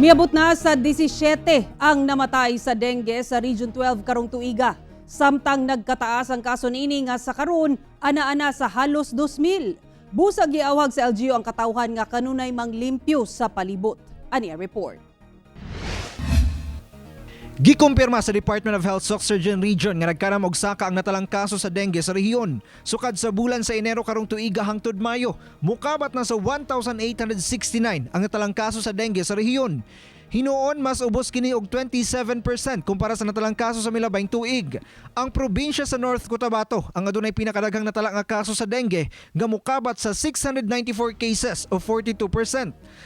Miabot na sa 17 ang namatay sa dengue sa Region 12 karong tuiga. Samtang nagkataas ang kaso niini nga sa karon ana-ana sa halos 2,000. Busag giawhag sa LGU ang katawhan nga kanunay manglimpyo sa palibot. Ani ang report. Gikumpirma sa Department of Health Surgeon Region nga nagkaram og saka ang natalang kaso sa dengue sa rehiyon. Sukad sa bulan sa Enero karong tuiga hangtod Mayo, mukabat na sa 1,869 ang natalang kaso sa dengue sa rehiyon. Hinuon mas ubos kini og 27% kumpara sa natalang kaso sa milabing tuig. Ang probinsya sa North Cotabato ang adunay pinakadaghang natala nga kaso sa dengue nga mukabat sa 694 cases o 42%.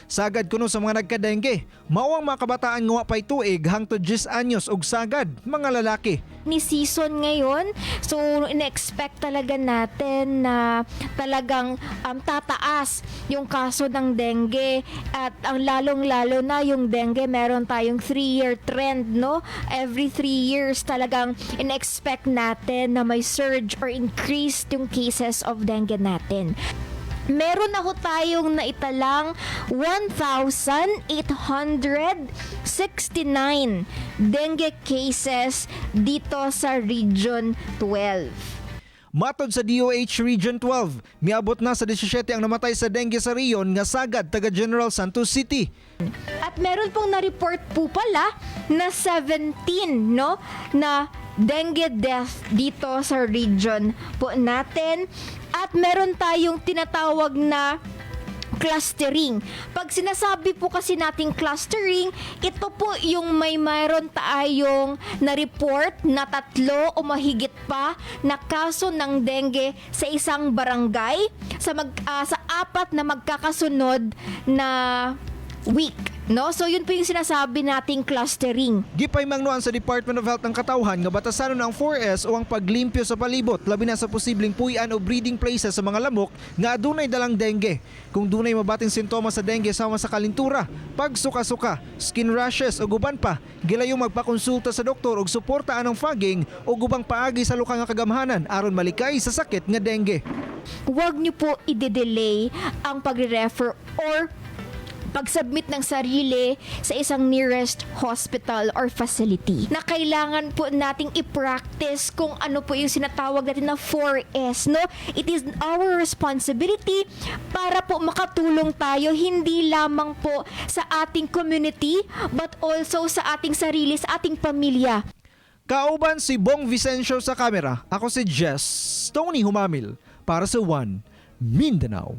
Sagad kuno sa mga nagka-dengue, mao ang mga kabataan nga wa pay tuig hangtod 10 anyos ug sagad mga lalaki. Ni season ngayon, so in-expect talaga natin na talagang tataas yung kaso ng dengue at ang lalong-lalo na yung dengue meron tayong 3-year trend, no? Every 3 years talagang in-expect natin na may surge or increase yung cases of dengue natin. Meron na ho tayong naitalang 1,869 dengue cases dito sa Region 12. Matod sa DOH Region 12, miabot na sa 17 ang namatay sa dengue sa riyon nga sagad taga General Santos City. At meron pong na-report po pala na 17 no na dengue death dito sa region po natin. At meron tayong tinatawag na clustering. Pag sinasabi po kasi nating clustering, ito po yung mayroon tayong na-report na 3 o mahigit pa na kaso ng dengue sa isang barangay sa 4 na magkakasunod na week. No? So yun po yung sinasabi nating clustering. Gipay mangnuan sa Department of Health ng katawhan nga batasanon ang 4S o ang paglimpyo sa palibot labi na sa posibleng puy-an o breeding places sa mga lamok nga adunay dalang dengue. Kung dunay mabating sintomas sa dengue sama sa kalintura, pagsuka-suka, skin rashes o guban pa, gilayong magpakonsulta sa doktor og suportaan ng fogging o gubang paagi sa luka nga kagamhanan aron malikay sa sakit nga dengue. Huwag niyo po i-delay ang pagre-refer or pag-submit ng sarili sa isang nearest hospital or facility. Na kailangan po nating i-practice kung ano po yung sinatawag natin na 4S, no? It is our responsibility para po makatulong tayo hindi lamang po sa ating community but also sa ating sarili, sa ating pamilya. Kauban si Bong Vicencio sa kamera, ako si Jess Tony Humamil para sa One Mindanao.